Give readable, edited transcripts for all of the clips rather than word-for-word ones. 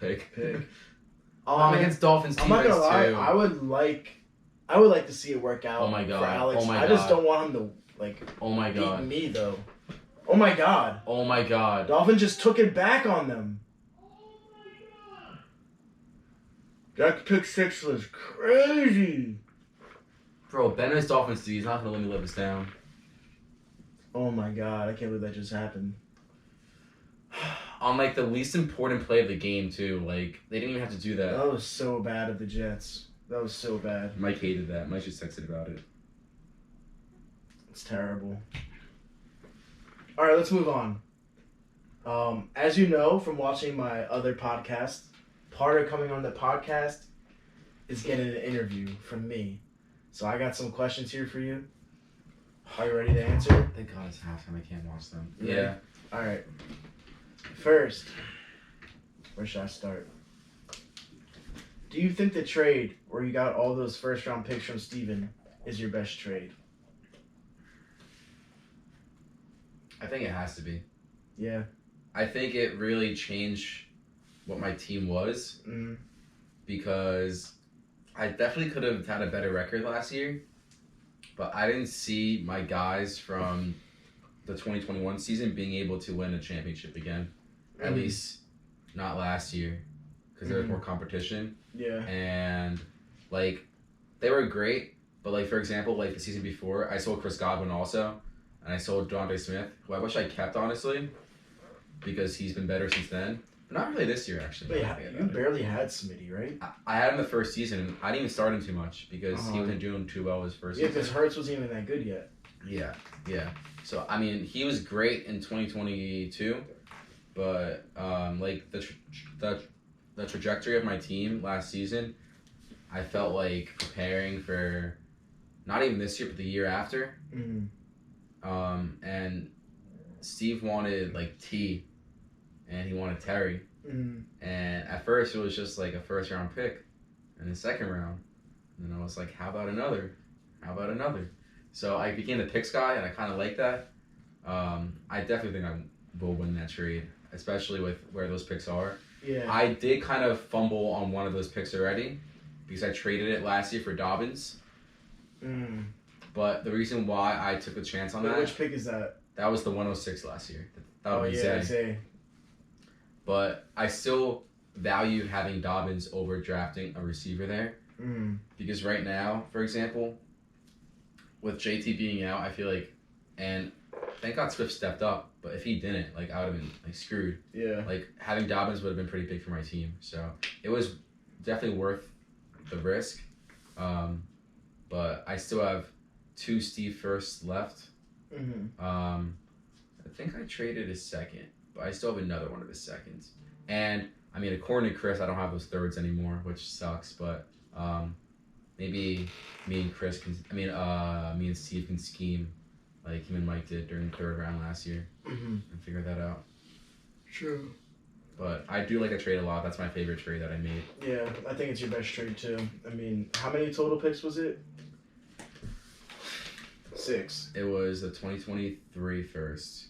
Pick. Against Dolphins I'm defense not gonna lie. too. I would like to see it work out. Oh my God. For Alex. Oh my I just God. don't want him to Oh my beat God. me though. Oh my God. Oh my God. Dolphins just took it back on them. That pick 6 was crazy. Bro, Bennett's Dolphins D, he's not gonna let me live this down. Oh my God, I can't believe that just happened. On like the least important play of the game too. Like they didn't even have to do that. That was so bad of the Jets. That was so bad. Mike hated that. Mike just texted about it. It's terrible. All right, let's move on. As you know from watching my other podcast, part of coming on the podcast is getting an interview from me. So I got some questions here for you. Are you ready to answer? Thank God it's halftime. I can't watch them. Yeah. All right. First, where should I start? Do you think the trade where you got all those first-round picks from Steven is your best trade? I think it has to be. Yeah. I think it really changed what my team was Mm-hmm. because I definitely could have had a better record last year, but I didn't see my guys from the 2021 season being able to win a championship again. At least not last year because there was more competition. Yeah. And like they were great, but like for example, like the season before, I sold Chris Godwin also, and I sold DeAndre Smith, who I wish I kept honestly, because he's been better since then. But not really this year actually. But you barely had Smitty, right? I had him the first season, and I didn't even start him too much because he wasn't doing too well his first Yeah, season. because Hurts wasn't even that good yet. Yeah. So I mean, he was great in 2022, but like the trajectory of my team last season, I felt like preparing for not even this year, but the year after. Mm-hmm. And Steve wanted like T, and he wanted Terry. Mm-hmm. And at first it was just like a first round pick, and the second round, and I was like, how about another? So I became the picks guy, and I kind of like that. I definitely think I will win that trade, especially with where those picks are. Yeah. I did kind of fumble on one of those picks already because I traded it last year for Dobbins. Mm. But the reason why I took a chance on that, Which pick is that? that was the 106 last year. That would be Zay. Zay. But I still value having Dobbins over drafting a receiver there. Mm. Because right now, for example, with JT being out, I feel like, and thank God Swift stepped up, but if he didn't, like I would have been like screwed. Yeah. Like having Dobbins would have been pretty big for my team. So it was definitely worth the risk. But I still have 2 Steve firsts left. Mm-hmm. I think I traded his second, but I still have another one of his seconds. And I mean, according to Chris, I don't have those thirds anymore, which sucks. But maybe me and Steve can scheme like him and Mike did during the third round last year and figure that out. True. But I do like a trade a lot. That's my favorite trade that I made. Yeah, I think it's your best trade too. I mean, how many total picks was it? 6. It was the 2023 first,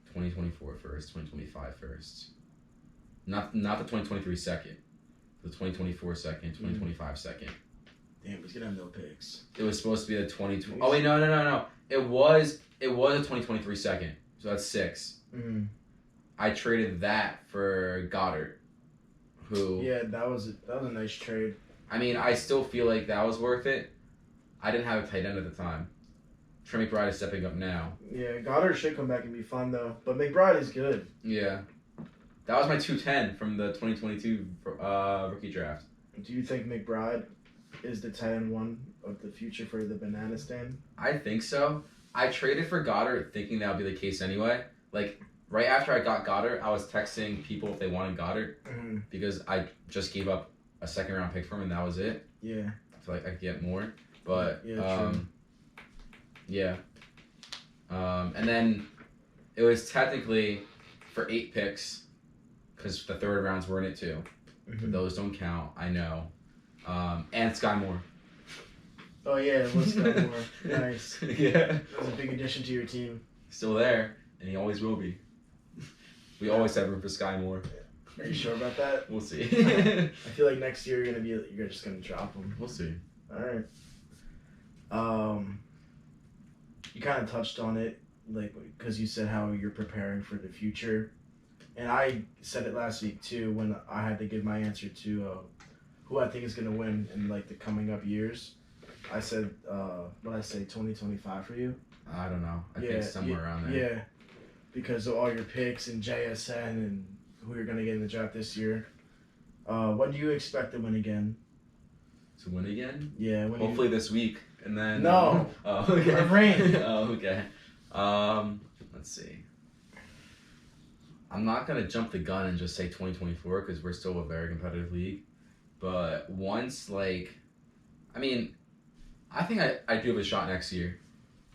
2024 first, 2025 first. Not the 2023 second. The 2024 second, 2025 second. Damn, he's gonna have no picks. It was supposed to be the 2020. Oh wait, no. It was a 2023 second. So that's 6. Mm. I traded that for Goddard, who. Yeah, that was a nice trade. I mean, I still feel like that was worth it. I didn't have a tight end at the time. Trey McBride is stepping up now. Yeah, Goddard should come back and be fun though. But McBride is good. Yeah. That was my 210 from the 2022 rookie draft. Do you think McBride is the tight end 1 of the future for the banana stand? I think so. I traded for Goddard thinking that would be the case anyway. Like, right after I got Goddard, I was texting people if they wanted Goddard because I just gave up a second round pick for him and that was it. Yeah. I feel like I could get more. But, true. Yeah. And then it was technically for 8 picks because the third rounds were in it too. But those don't count, I know. And Sky Moore. Oh yeah, it was Sky Moore. Nice. Yeah. That was a big addition to your team. Still there, and he always will be. We always have room for Sky Moore. Are you sure about that? We'll see. I feel like next year you're just gonna drop him. We'll see. All right. You kind of touched on it, like, because you said how you're preparing for the future, and I said it last week too when I had to give my answer to who I think is gonna win in like the coming up years. I said, what I say, 2025 for you? I don't know. I think somewhere around there. Yeah, because of all your picks and JSN and who you're gonna get in the draft this year. When do you expect to win again? To win again? Yeah. Hopefully this week, and then. No. Oh, okay. Rain. Oh, okay. Let's see. I'm not gonna jump the gun and just say 2024 because we're still a very competitive league. But once, like, I think I do have a shot next year,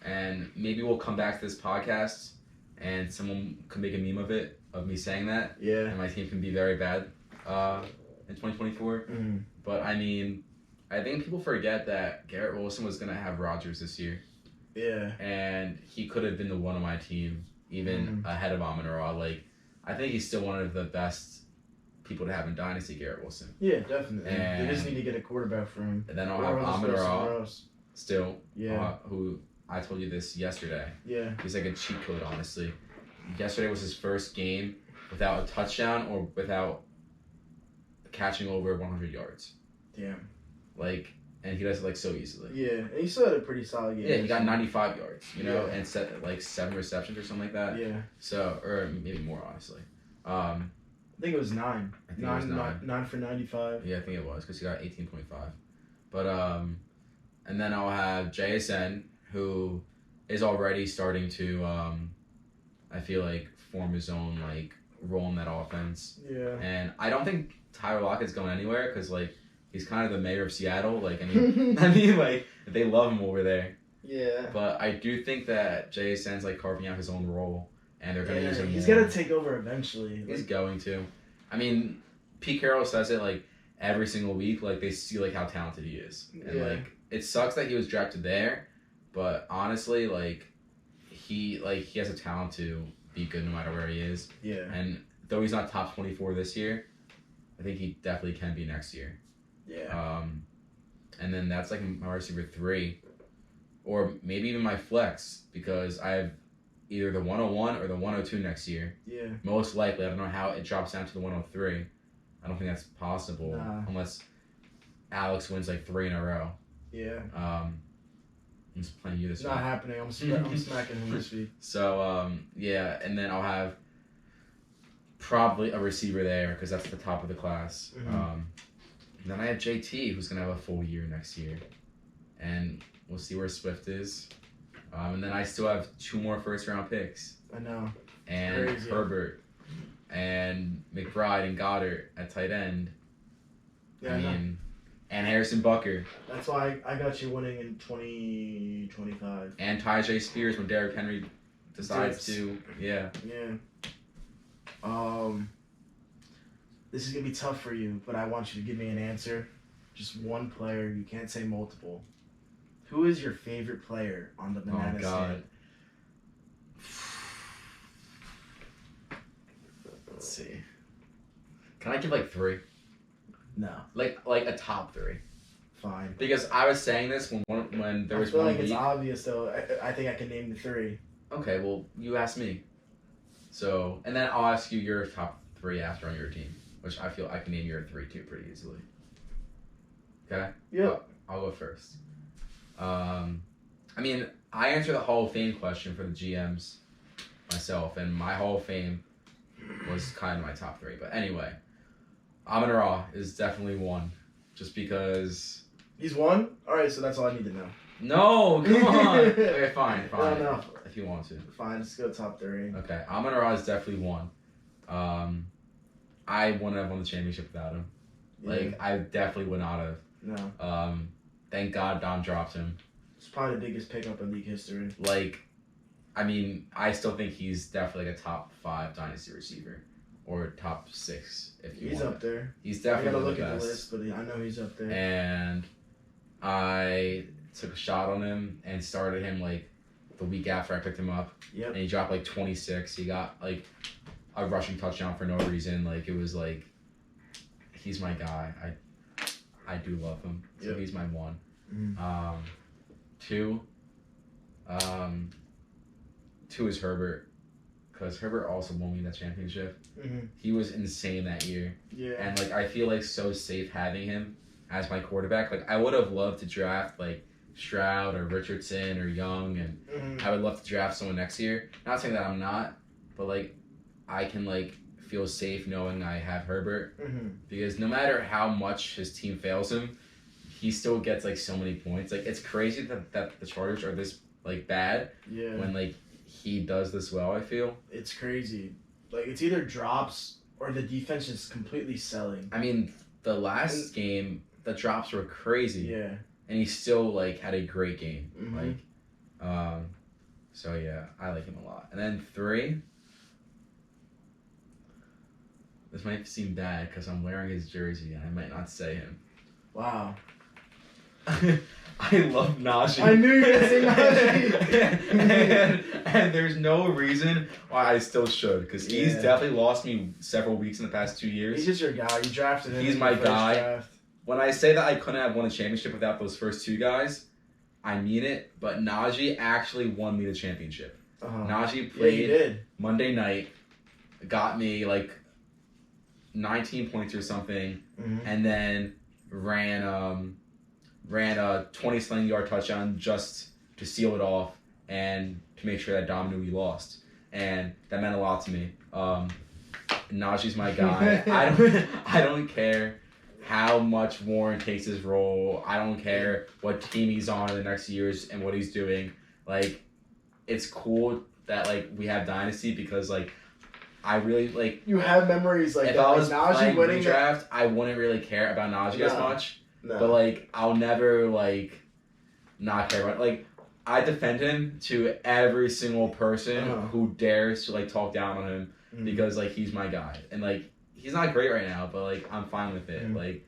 and maybe we'll come back to this podcast, and someone can make a meme of it, of me saying that. Yeah. And my team can be very bad, in 2024. Mm. But I think people forget that Garrett Wilson was gonna have Rodgers this year. Yeah. And he could have been the one on my team, even ahead of Amon-Ra. Like, I think he's still one of the best people to have in Dynasty, Garrett Wilson. Yeah, definitely. And they just need to get a quarterback for him. And then I'll have Amon-Ra still, Yeah. who I told you this yesterday. Yeah. He's like a cheat code, honestly. Yesterday was his first game without a touchdown or without catching over 100 yards. Damn. Like, and he does it like so easily. Yeah, and he still had a pretty solid game. Yeah, he got 95 yards, Yeah. and set like 7 receptions or something like that. Yeah. So, or maybe more, honestly. I think it was 9. I think it was 9. 9 for 95. Yeah, I think it was because he got 18.5. But and then I'll have JSN, who is already starting to I feel like form his own like role in that offense. Yeah. And I don't think Tyler Lockett's going anywhere because like he's kind of the mayor of Seattle. Like I mean like they love him over there. Yeah. But I do think that JSN's like carving out his own role, and they're gonna use him. He's more. gonna take over eventually. He's going to. I mean, Pete Carroll says it like every single week. Like they see like how talented he is, and like it sucks that he was drafted there, but honestly, like he has a talent to be good no matter where he is. Yeah. And though he's not top 24 this year, I think he definitely can be next year. Yeah. And then that's like my receiver 3, or maybe even my flex because I have either the 101 or the 102 next year. Yeah. Most likely, I don't know how it drops down to the 103. I don't think that's possible unless Alex wins like 3 in a row. Yeah. I'm just playing you this week. Not happening. I'm smacking him this week. So yeah, and then I'll have probably a receiver there because that's the top of the class. Mm-hmm. Then I have JT who's gonna have a full year next year, and we'll see where Swift is. And then I still have 2 more first-round picks. I know. And crazy. Herbert and McBride and Goddard at tight end. Yeah, and Harrison Bucker. That's why I got you winning in 2025. And Tyjae Spears when Derrick Henry decides to. Yeah. Yeah. This is gonna be tough for you, but I want you to give me an answer. Just one player. You can't say multiple. Who is your favorite player on the banana stand? Let's see. Can I give like 3? No. Like a top 3. Fine. Because I was saying this when there was I feel one like week. it's obvious though. I think I can name the 3. Okay, well you asked me. So and then I'll ask you your top 3 after on your team, which I feel I can name your 3 too pretty easily. Okay. Yeah. I'll go first. I mean, I answer the Hall of Fame question for the GMs myself, and my Hall of Fame was kind of my top 3. But anyway, Amon-Ra is definitely 1, just because. He's 1? All right, so that's all I need to know. No, come on. Okay, fine. No. If you want to. Fine, let's go top 3. Okay, Amon-Ra is definitely 1. I wouldn't have won the championship without him. Yeah. Like, I definitely would not have. No. Thank God Don dropped him. It's probably the biggest pickup in league history. Like, I mean, I still think he's definitely like a top 5 dynasty receiver, or top 6 if you want. He's up there. He's definitely I gotta one look of the at best. the list, but I know he's up there. And I took a shot on him and started him like the week after I picked him up. Yep. And he dropped like 26. He got like a rushing touchdown for no reason. Like, it was like, he's my guy. I do love him. So Yep. he's my one. Mm. Two is Herbert. Because Herbert also won me that championship. Mm-hmm. He was insane that year. Yeah. And, like, I feel, like, so safe having him as my quarterback. Like, I would have loved to draft, like, Stroud or Richardson or Young, and Mm-hmm. I would love to draft someone next year. Not saying that I'm not, but, like, I can, like, feel safe knowing I have Herbert. Mm-hmm. Because no matter how much his team fails him, he still gets, like, so many points. Like, it's crazy that the Chargers are this, like, bad Yeah. when, like, he does this well, I feel. It's crazy. Like, it's either drops or the defense is completely selling. I mean, the last game, the drops were crazy. Yeah. And he still, like, had a great game. Mhm. Like, so, yeah, I like him a lot. And then 3, this might seem bad because I'm wearing his jersey and I might not say him. Wow. I love Najee. I knew you were gonna say Najee. and there's no reason why I still should, because he's Yeah. definitely lost me several weeks in the past 2 years. He's just your guy. You drafted him. He's in my your first guy. draft. When I say that I couldn't have won a championship without those first 2 guys, I mean it, but Najee actually won me the championship. Uh-huh. Najee Yeah, you played did. Monday night, got me like 19 points or something, Mm-hmm. and then ran a 20-something yard touchdown just to seal it off and to make sure that Dom knew we lost, and that meant a lot to me. Najee's my guy. I don't care how much Warren takes his role. I don't care what team he's on in the next years and what he's doing. Like, it's cool that, like, we have Dynasty because, like, I really, like, You have memories like if that. I was like Najee playing winning that. redraft, I wouldn't really care about Najee as No. much. No. But, like, I'll never, like, not care about, like, I defend him to every single person Uh-huh. who dares to, like, talk down on him Mhm. because, like, he's my guy. And, like, he's not great right now, but, like, I'm fine with it. Mhm. Like,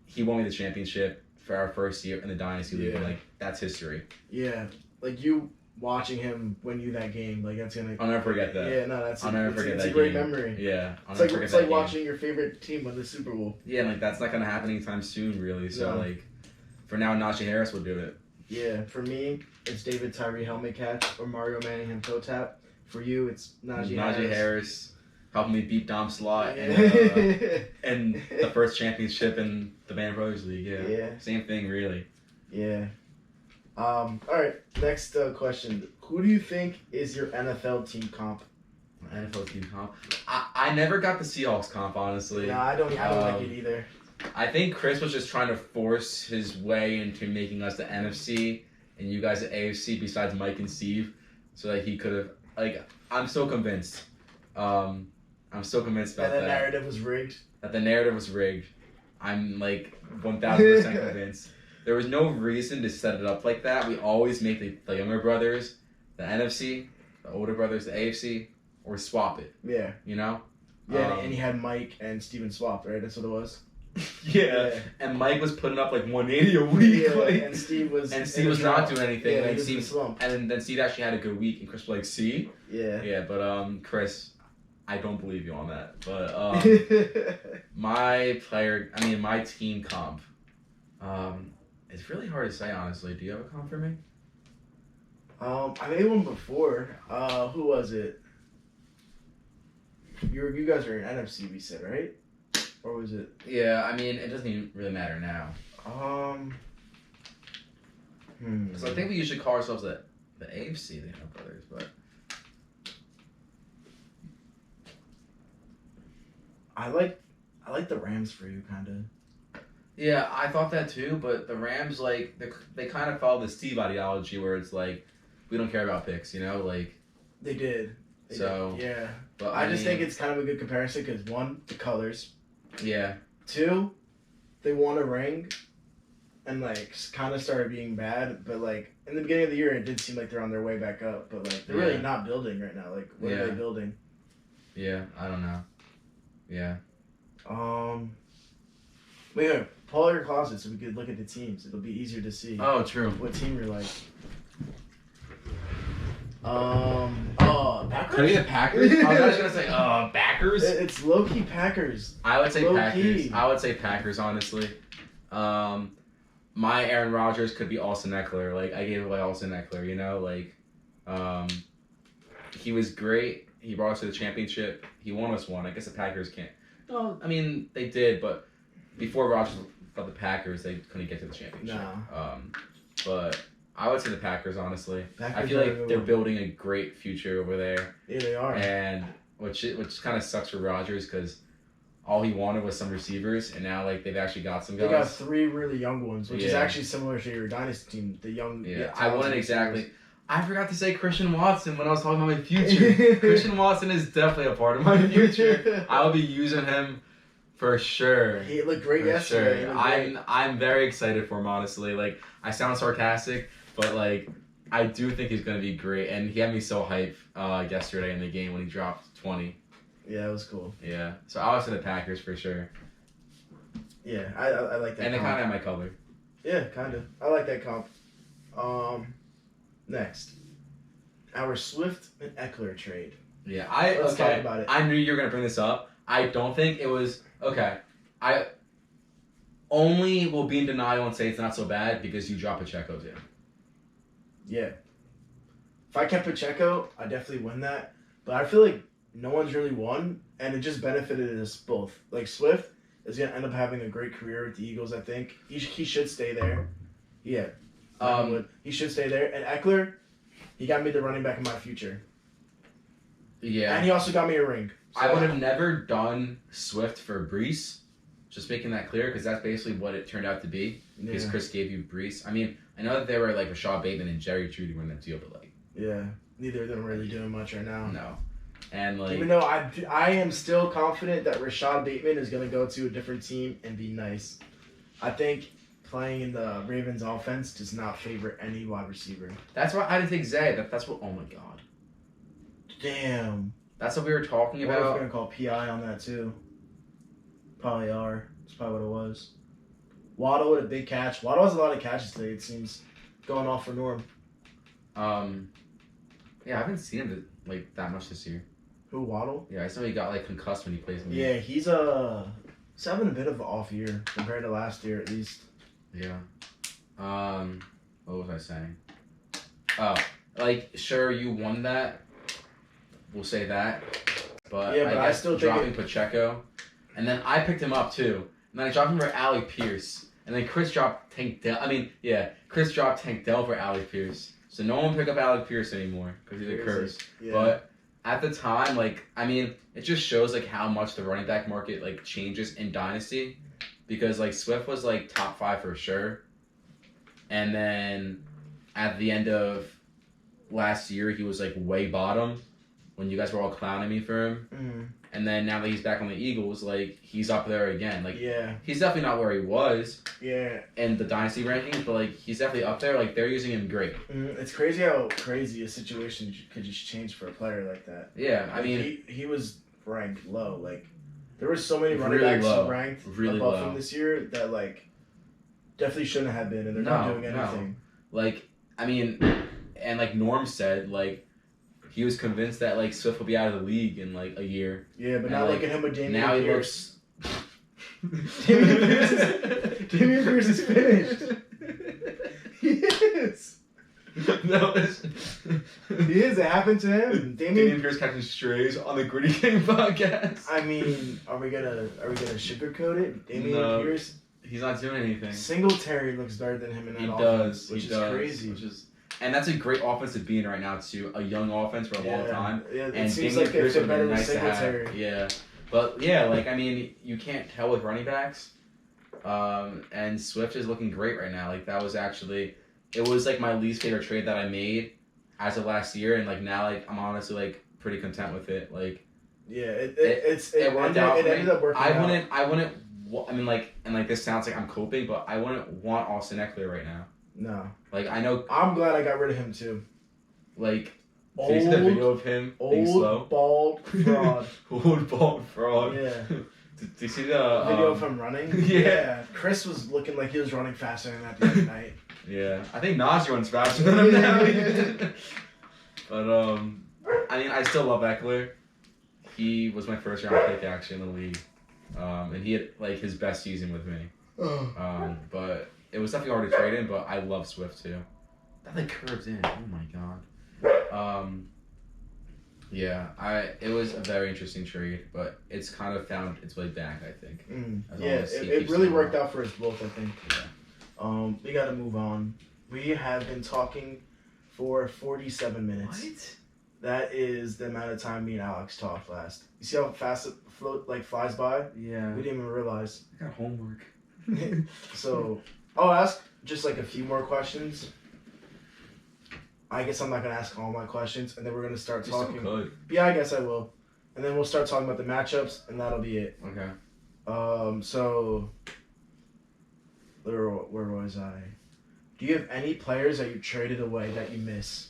he won me the championship for our first year in the Dynasty League, and, Yeah. like, that's history. Yeah, like you watching him win you that game, like that's gonna. I'll never forget that. Yeah, no, that's. I'll never forget it's that a great game. memory. Yeah, I'll It's never like forget it's that like game. watching your favorite team win the Super Bowl. Yeah, and, like, that's not gonna happen anytime soon, really. So, No. like, for now, Najee Harris will do it. Yeah, for me, it's David Tyree helmet catch or Mario Manningham toe tap. For you, it's Najee Harris helped me beat Dom Slot Yeah. and the first championship in the Band Brothers League. Yeah. Yeah. Same thing, really. Yeah. All right. Next question: who do you think is your NFL team comp? NFL team comp. I never got the Seahawks comp, honestly. No, I don't like it either. I think Chris was just trying to force his way into making us the NFC and you guys the AFC besides Mike and Steve, so that he could have, like, I'm so convinced. I'm so convinced about And the that. narrative was rigged. That the narrative was rigged. I'm, like, 1,000% convinced. There was no reason to set it up like that. We always make the younger brothers the NFC, the older brothers the AFC, or swap it, Yeah. you know? Yeah, and he had Mike and Steven swapped, right? That's what it was. Yeah. And Mike was putting up like 180 a week. Yeah, like, and Steve was not doing anything. Yeah, and he was in a Steve, slump. and then Steve actually had a good week, and Chris was like, "See, Yeah. yeah." But Chris, I don't believe you on that. But my team comp, it's really hard to say, honestly. Do you have a comp for me? I made one before. Who was it? You guys are in NFC, we said, right? Or was it? Yeah, I mean, it doesn't even really matter now. Because I think we usually call ourselves the AFC, the Young Brothers, but I like the Rams for you, kind of. yeah, I thought that too. But the Rams, like, they kind of follow the Steve ideology, where it's like, we don't care about picks, you know, like. They did. So, yeah. But I just think it's kind of a good comparison because one, the colors. Yeah. Two, they won a ring, and like kind of started being bad. But like in the beginning of the year, it did seem like they're on their way back up. But like they're really Yeah. not building right now. Like what are they building? Yeah, I don't know. Yeah. Wait, wait, pull out your closet so we could look at the teams. It'll be easier to see Oh, true. what team you're like. Packers? Could it be the Packers? I was actually gonna say Packers. It's low-key Packers. I would say Low Packers. key. I would say Packers, honestly. My Aaron Rodgers could be Austin Eckler. Like, I gave away Austin Eckler, you know? Like, he was great. He brought us to the championship. He won us one. I guess the Packers can't. No, I mean, they did, but before Rodgers got the Packers, they couldn't get to the championship. No. But I would say the Packers, honestly. Packers I feel are a like good they're one. building a great future over there. Yeah, they are. And which kind of sucks for Rodgers because all he wanted was some receivers, and now like they've actually got some guys. They got 3 really young ones, which is Yeah. actually similar to your dynasty team. The young. Yeah, I talented wouldn't exactly. receivers. I forgot to say Christian Watson when I was talking about my future. Christian Watson is definitely a part of my future. I will be using him for sure. He looked great For yesterday. sure. He looked great. I'm very excited for him, honestly. Like, I sound sarcastic, but like I do think he's gonna be great, and he had me so hyped yesterday in the game when he dropped 20. Yeah, it was cool. Yeah, so I would say the Packers for sure, Yeah, I like that. and they comp. kind of have my color. Yeah, kind of. I like that comp. Next, our Swift and Eckler trade. Yeah, Let's talk about it. I knew you were gonna bring this up. I don't think it was okay. I only will be in denial and say it's not so bad because you dropped Pacheco too. Yeah. If I kept Pacheco, I definitely win that. But I feel like no one's really won, and it just benefited us both. Like, Swift is going to end up having a great career with the Eagles, I think. He should stay there. Yeah. He should stay there. And Eckler, he got me the running back in my future. Yeah. And he also got me a ring. So I would have never done Swift for Brees. Just making that clear, because that's basically what it turned out to be. Because Yeah. Chris gave you Brees. I mean, I know that they were like Rashad Bateman and Jerry Jeudy were in that deal, but like, Yeah. Neither of them really doing much right now. no. And like, Even though I am still confident that Rashad Bateman is going to go to a different team and be nice. I think playing in the Ravens offense does not favor any wide receiver. that's why I didn't think Zay. That's what. Oh my god. Damn. That's what we were talking What if we're about. going to call PI on that too? Probably are. That's probably what it was. Waddle with a big catch. Waddle has a lot of catches today, it seems. Going off for Norm. Yeah, I haven't seen him like that much this year. Who, Waddle? Yeah, I saw he got like concussed when he plays in the Yeah, he's having a bit of an off year compared to last year at least. Yeah. What was I saying? Oh, like sure you won that. We'll say that. But Yeah, but I guess still think dropping Pacheco, and then I picked him up too. And then I dropped him for Alec Pierce, and then Chris dropped Tank Dell. Chris dropped Tank Dell for Alec Pierce. So no one pick up Alec Pierce anymore because he's a curse. Yeah. But at the time, like, I mean, it just shows like how much the running back market like changes in Dynasty, because like Swift was like top 5 for sure, and then at the end of last year he was like way bottom when you guys were all clowning me for him, and then now that he's back on the Eagles, like he's up there again. Like Yeah. he's definitely not where he was Yeah. in the Dynasty rankings, but like he's definitely up there. Like they're using him great. It's crazy how crazy a situation could just change for a player like that. Yeah, I Like, mean, he was ranked low. Like, there were so many running Really backs low. ranked Really above low. him this year that like definitely shouldn't have been, and they're not No, doing no. anything. like I mean, and like Norm said, like he was convinced that like Swift will be out of the league in like a year. Yeah, but And, now like, look at him with Damian Now he Pierce. looks. Damian Pierce is finished. He is. No, He is. It happened to him. Damian Pierce catching strays on the Griddy Game podcast. I mean, are we gonna sugarcoat it? Damian No. Pierce. He's not doing anything. Singletary looks better than him in that He offense, does. which He is does. crazy. And that's a great offense to be in right now too. A young offense for a long time. Yeah, it And seems Damian like they Pierce fit would better be with nice to have. Singletary. Yeah, but yeah, like I mean, you can't tell with running backs. And Swift is looking great right now. Like that was actually, it was like my least favorite trade that I made as of last year, and like now, like I'm honestly like pretty content with it. Like Yeah, it worked out. It ended up working out. I wouldn't. I mean, like, and like this sounds like I'm coping, but I wouldn't want Austin Eckler right now. No. Like I know, I'm glad I got rid of him too. like. Did you see the video of him being slow? Old bald fraud. Old bald fraud. Yeah. Did you see the Video of him running? Yeah. Chris was looking like he was running faster than that the other night. Yeah, I think Najee runs faster than him now. But I mean, I still love Eckler. He was my first round pick actually in the league, and he had like his best season with me. But it was definitely hard to trade in. But I love Swift too. That like curves in. Oh my god. Yeah, it was a very interesting trade, but it's kind of found its way back. I think. As Yeah, long as he it keeps really doing worked well. out for us both. I think. Yeah. We got to move on. We have been talking for 47 minutes. What? That is the amount of time me and Alex talked last. You see how fast it flies by? Yeah. We didn't even realize. I got homework. So I'll ask just like a few more questions. I guess I'm not gonna ask all my questions, and then we're gonna start You still talking. could. Yeah, I guess I will, and then we'll start talking about the matchups, and that'll be it. Okay. So where was I? Do you have any players that you traded away that you miss?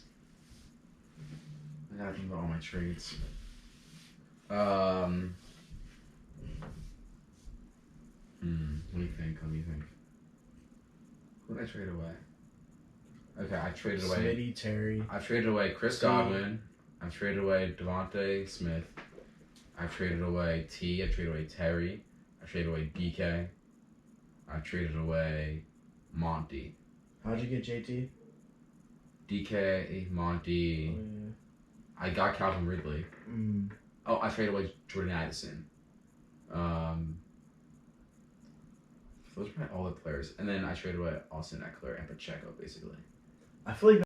I gotta think about all my trades. Let me think. Who did I trade away? Okay, I traded away. Smitty, Terry. I traded away Chris Godwin. I traded away Devontae Smith. I traded away T. I traded away Terry. I traded away DK. I traded away Monty. How'd you get JT? DK, Monty. I got Calvin Ridley. Oh, I traded away Jordan Addison. Those are probably all the players. And then I traded away Austin Eckler and Pacheco, basically. I feel like